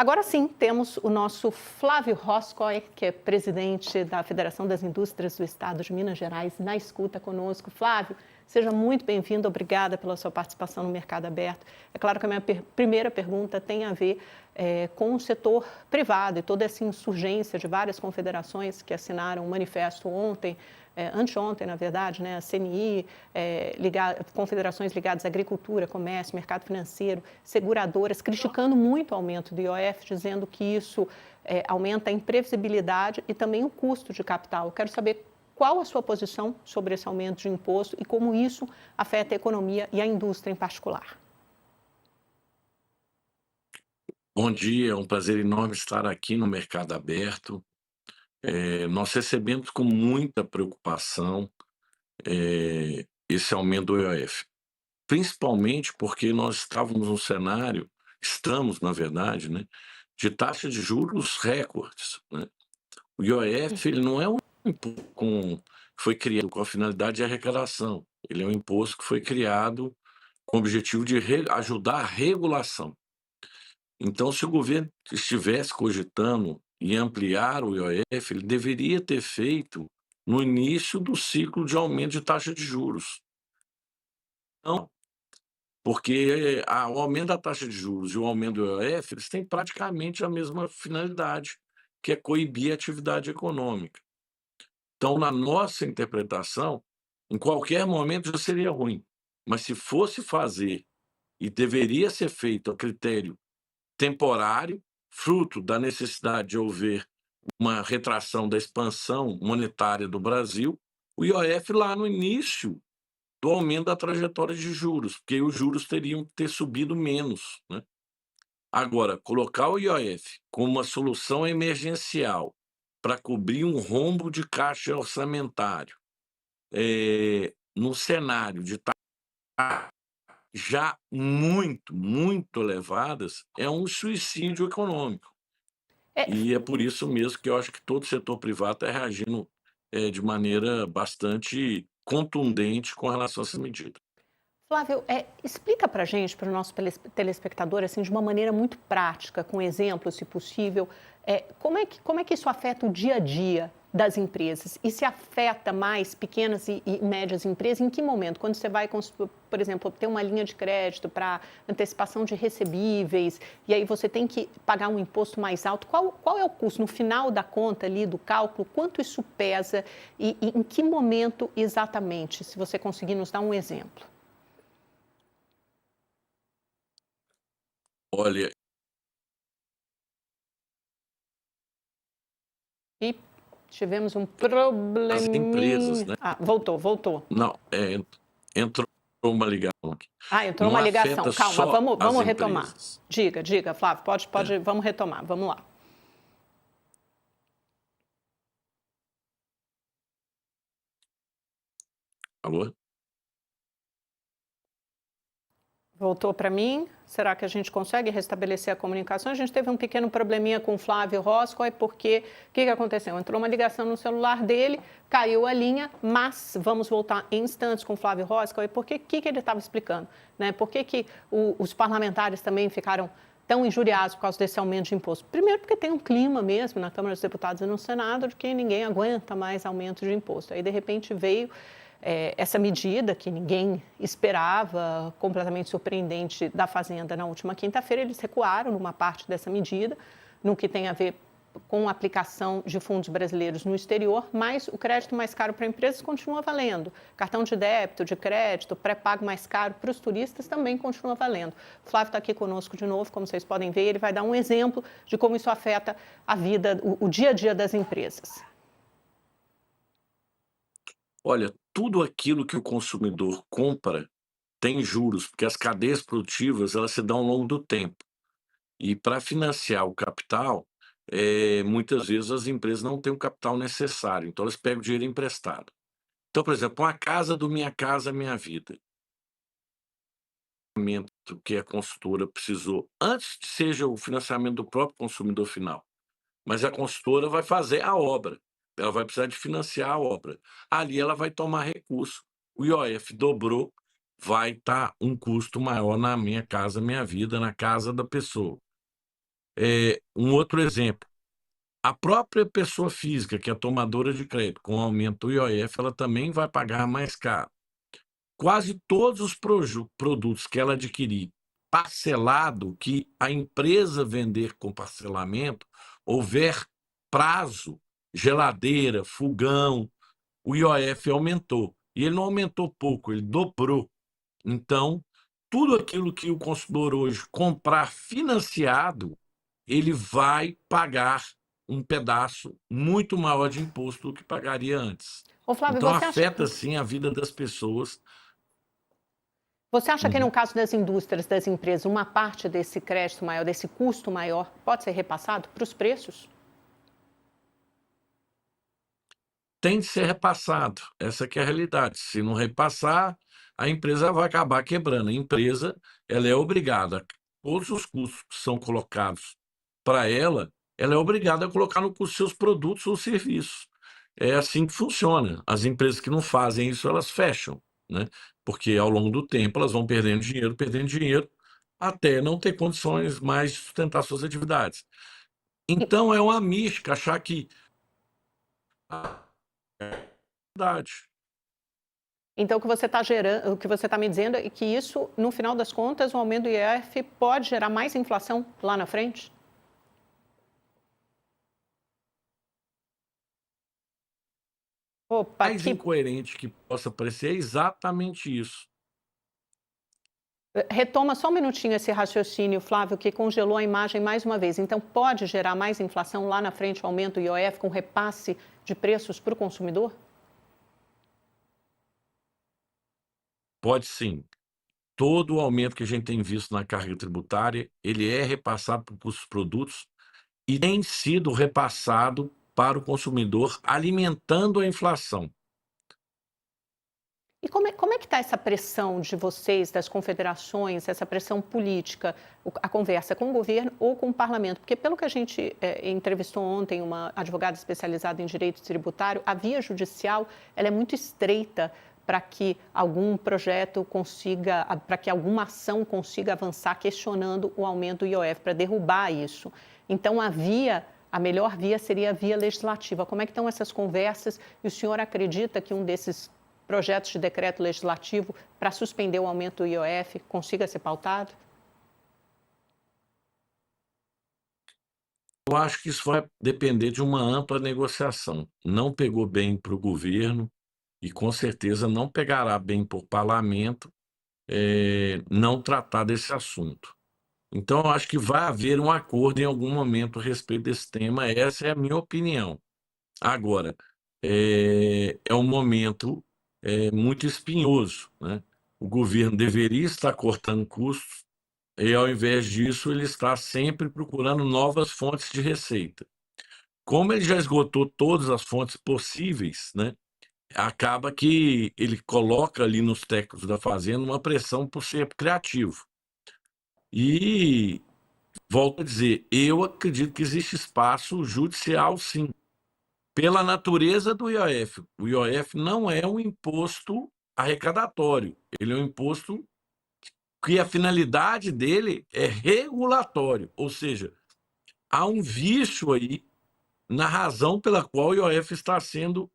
Agora sim, temos o nosso Flávio Roscoe, que é presidente da Federação das Indústrias do Estado de Minas Gerais, na escuta conosco. Flávio, seja muito bem-vindo, obrigada pela sua participação no Mercado Aberto. É claro que a minha primeira pergunta tem a ver com o setor privado e toda essa insurgência de várias confederações que assinaram um manifesto ontem, anteontem, na verdade, né, a CNI, confederações ligadas à agricultura, comércio, mercado financeiro, seguradoras, criticando muito o aumento do IOF, dizendo que isso aumenta a imprevisibilidade e também o custo de capital. Eu quero saber qual a sua posição sobre esse aumento de imposto e como isso afeta a economia e a indústria em particular. Bom dia, é um prazer enorme estar aqui no Mercado Aberto. Nós recebemos com muita preocupação esse aumento do IOF, principalmente porque nós estávamos num cenário, estamos, na verdade, né, de taxa de juros recordes, né. O IOF, ele não é um imposto que foi criado com a finalidade de arrecadação, ele é um imposto que foi criado com o objetivo de ajudar a regulação. Então, se o governo estivesse cogitando em ampliar o IOF, ele deveria ter feito no início do ciclo de aumento de taxa de juros. Não, porque o aumento da taxa de juros e o aumento do IOF, eles têm praticamente a mesma finalidade, que é coibir a atividade econômica. Então, na nossa interpretação, em qualquer momento já seria ruim, mas se fosse fazer e deveria ser feito a critério temporário, fruto da necessidade de haver uma retração da expansão monetária do Brasil, o IOF lá no início do aumento da trajetória de juros, porque os juros teriam que ter subido menos, né. Agora, colocar o IOF como uma solução emergencial para cobrir um rombo de caixa orçamentário, num cenário de já muito, muito elevadas, é um suicídio econômico. É, E é por isso mesmo que eu acho que todo o setor privado está reagindo, de maneira bastante contundente com relação a essa medida. Flávio, explica para a gente, para o nosso telespectador, assim, de uma maneira muito prática, com exemplos, se possível, como é que isso afeta o dia a dia das empresas? E se afeta mais pequenas e médias empresas, em que momento? Quando você vai, por exemplo, ter uma linha de crédito para antecipação de recebíveis, e aí você tem que pagar um imposto mais alto, qual é o custo? No final da conta ali, do cálculo, quanto isso pesa e em que momento exatamente, se você conseguir nos dar um exemplo? Olha, E tivemos um as empresas, probleminha. né, Ah, voltou. não, entrou uma ligação aqui. Ah, entrou Não uma ligação. afeta Calma, só vamos, as vamos retomar. empresas. Diga, Flávio, É. vamos retomar, vamos lá. Alô? Voltou para mim? Será que a gente consegue restabelecer a comunicação? A gente teve um pequeno probleminha com o Flávio Roscoe, porque o que aconteceu? Entrou uma ligação no celular dele, caiu a linha, mas vamos voltar em instantes com o Flávio Roscoe, porque o que ele estava explicando? Né? Por que os parlamentares também ficaram tão injuriados por causa desse aumento de imposto? Primeiro, porque tem um clima mesmo na Câmara dos Deputados e no Senado de que ninguém aguenta mais aumento de imposto. Aí, de repente, veio essa medida que ninguém esperava, completamente surpreendente, da Fazenda na última quinta-feira. Eles recuaram numa parte dessa medida, no que tem a ver com a aplicação de fundos brasileiros no exterior, mas o crédito mais caro para empresas continua valendo. Cartão de débito, de crédito, pré-pago mais caro para os turistas também continua valendo. O Flávio está aqui conosco de novo, como vocês podem ver, ele vai dar um exemplo de como isso afeta a vida, o dia a dia das empresas. Olha, tudo aquilo que o consumidor compra tem juros, porque as cadeias produtivas, elas se dão ao longo do tempo. E para financiar o capital, muitas vezes as empresas não têm o capital necessário, então elas pegam dinheiro emprestado. Então, por exemplo, uma casa do Minha Casa Minha Vida, que a consultora precisou, antes que seja o financiamento do próprio consumidor final, mas a consultora vai fazer a obra, ela vai precisar de financiar a obra. Ali ela vai tomar recurso. O IOF dobrou, vai estar um custo maior na Minha Casa Minha Vida, na casa da pessoa. Um outro exemplo, a própria pessoa física, que é tomadora de crédito, com o aumento do IOF, ela também vai pagar mais caro. Quase todos os produtos que ela adquirir parcelado, que a empresa vender com parcelamento, houver prazo, geladeira, fogão, o IOF aumentou. E ele não aumentou pouco, ele dobrou. Então, tudo aquilo que o consumidor hoje comprar financiado, ele vai pagar um pedaço muito maior de imposto do que pagaria antes. Ô, Flávio, Então, afeta sim a vida das pessoas. você acha que no Uhum. caso das indústrias, das empresas, uma parte desse crédito maior, desse custo maior, pode ser repassado para os preços? Tem de ser repassado, essa que é a realidade. Se não repassar, a empresa vai acabar quebrando. A empresa, ela é obrigada, todos os custos que são colocados para ela é obrigada a colocar no custo seus produtos ou serviços. É assim que funciona. As empresas que não fazem isso, elas fecham, né? Porque ao longo do tempo elas vão perdendo dinheiro, até não ter condições mais de sustentar suas atividades. E- Então é uma mística achar que verdade. Então, o que você está me dizendo é que isso, no final das contas, o aumento do IF pode gerar mais inflação lá na frente? Opa, Mais incoerente que possa parecer é exatamente isso. retoma só um minutinho esse raciocínio, Flávio, que congelou a imagem mais uma vez. Então, pode gerar mais inflação lá na frente, o aumento do IOF com repasse de preços para o consumidor? Pode sim. Todo o aumento que a gente tem visto na carga tributária, ele é repassado para os produtos e tem sido repassado para o consumidor, alimentando a inflação. E como é que está essa pressão de vocês, das confederações, essa pressão política, a conversa com o governo ou com o parlamento? Porque, pelo que a gente entrevistou ontem uma advogada especializada em direito tributário, a via judicial ela é muito estreita para que algum projeto consiga, para que alguma ação consiga avançar questionando o aumento do IOF, para derrubar isso. Então, a melhor via seria a via legislativa. Como é que estão essas conversas? E o senhor acredita que um desses projetos de decreto legislativo para suspender o aumento do IOF consiga ser pautado? Eu acho que isso vai depender de uma ampla negociação. Não pegou bem para o governo e, com certeza, não pegará bem para o parlamento não tratar desse assunto. Então, eu acho que vai haver um acordo em algum momento a respeito desse tema, essa é a minha opinião. Agora, é um momento muito espinhoso, né? O governo deveria estar cortando custos e, ao invés disso, ele está sempre procurando novas fontes de receita. Como ele já esgotou todas as fontes possíveis, né? Acaba que ele coloca ali nos técnicos da fazenda uma pressão por ser criativo. E volto a dizer, eu acredito que existe espaço judicial, sim, pela natureza do IOF. O IOF não é um imposto arrecadatório, ele é um imposto que a finalidade dele é regulatório, ou seja, há um vício aí na razão pela qual o IOF está sendo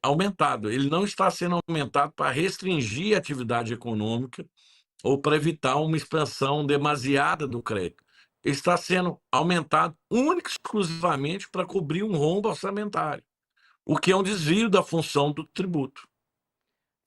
aumentado. Ele não está sendo aumentado para restringir a atividade econômica ou para evitar uma expansão demasiada do crédito. Ele está sendo aumentado única e exclusivamente para cobrir um rombo orçamentário, o que é um desvio da função do tributo.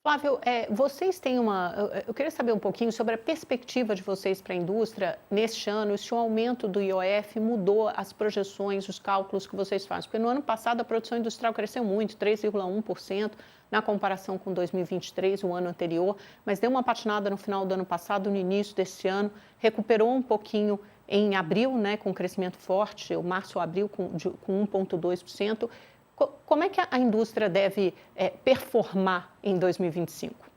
Flávio, vocês têm eu queria saber um pouquinho sobre a perspectiva de vocês para a indústria neste ano, se o aumento do IOF mudou as projeções, os cálculos que vocês fazem. Porque no ano passado a produção industrial cresceu muito, 3,1%, na comparação com 2023, o ano anterior, mas deu uma patinada no final do ano passado, no início desse ano, recuperou um pouquinho em abril, né, com crescimento forte, o março-abril com 1,2%. Como é que a indústria deve performar em 2025?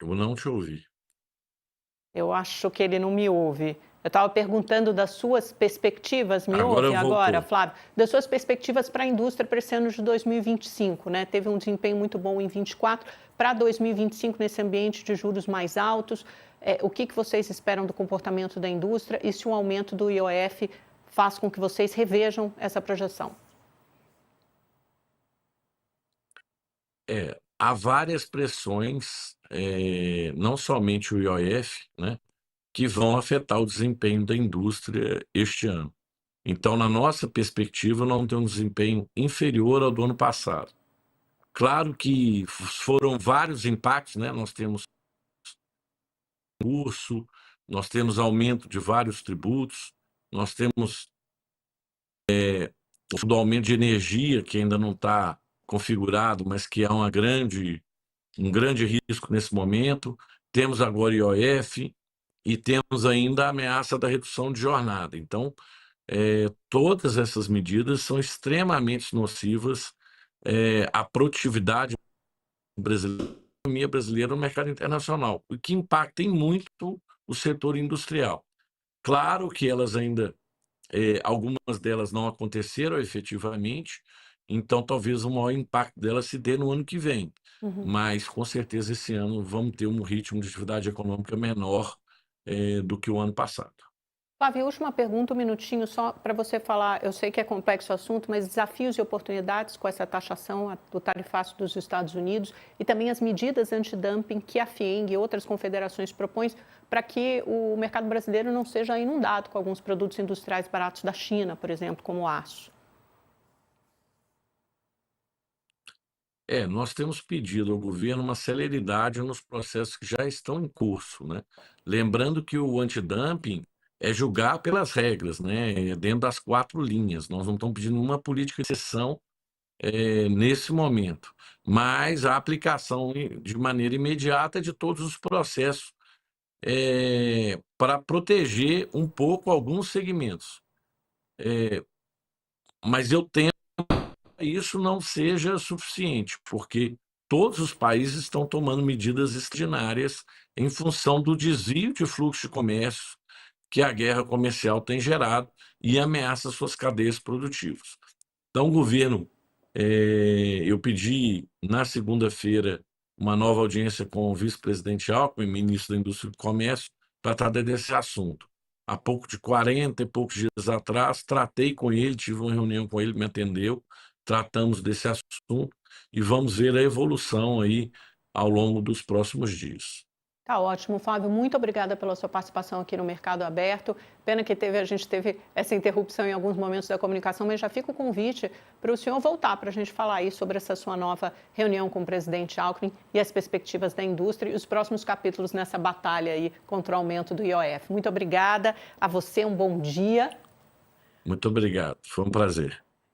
Eu não te ouvi. Eu acho que ele não me ouve. Eu estava perguntando das suas perspectivas, me Agora ouve agora, voltou. Flávio, das suas perspectivas para a indústria para esse ano de 2025, né? Teve um desempenho muito bom em 24, para 2025 nesse ambiente de juros mais altos, o que vocês esperam do comportamento da indústria e se o aumento do IOF faz com que vocês revejam essa projeção? Há várias pressões, não somente o IOF, né, que vão afetar o desempenho da indústria este ano. Então, na nossa perspectiva, nós vamos ter um desempenho inferior ao do ano passado. Claro que foram vários impactos, né? Nós temos curso, nós temos aumento de vários tributos, nós temos o aumento de energia, que ainda não está configurado, mas que é um grande risco nesse momento. Temos agora IOF e temos ainda a ameaça da redução de jornada. Então, todas essas medidas são extremamente nocivas à produtividade brasileira, à economia brasileira no mercado internacional, o que impacta em muito o setor industrial. Claro que elas ainda, algumas delas não aconteceram efetivamente, então talvez o maior impacto delas se dê no ano que vem. Uhum. Mas com certeza esse ano vamos ter um ritmo de atividade econômica menor do que o ano passado. Flávio, última pergunta, um minutinho só para você falar. Eu sei que é complexo o assunto, mas desafios e oportunidades com essa taxação do tarifaço dos Estados Unidos e também as medidas antidumping que a FIENG e outras confederações propõem para que o mercado brasileiro não seja inundado com alguns produtos industriais baratos da China, por exemplo, como o aço. Nós temos pedido ao governo uma celeridade nos processos que já estão em curso, né? Lembrando que o antidumping é julgar pelas regras, né? É dentro das 4 linhas. Nós não estamos pedindo nenhuma política de exceção nesse momento, mas a aplicação de maneira imediata de todos os processos para proteger um pouco alguns segmentos. Mas eu temo isso não seja suficiente, porque todos os países estão tomando medidas extraordinárias em função do desvio de fluxo de comércio que a guerra comercial tem gerado e ameaça suas cadeias produtivas. Então, o governo, eu pedi na segunda-feira uma nova audiência com o vice-presidente Alckmin, ministro da Indústria e do Comércio, para tratar desse assunto. Há pouco de 40 e poucos dias atrás, tratei com ele, tive uma reunião com ele, me atendeu, tratamos desse assunto e vamos ver a evolução aí ao longo dos próximos dias. Tá ótimo, Flávio. Muito obrigada pela sua participação aqui no Mercado Aberto. Pena que a gente teve essa interrupção em alguns momentos da comunicação, mas já fica o convite para o senhor voltar para a gente falar aí sobre essa sua nova reunião com o presidente Alckmin e as perspectivas da indústria e os próximos capítulos nessa batalha aí contra o aumento do IOF. Muito obrigada a você, um bom dia. Muito obrigado, foi um prazer.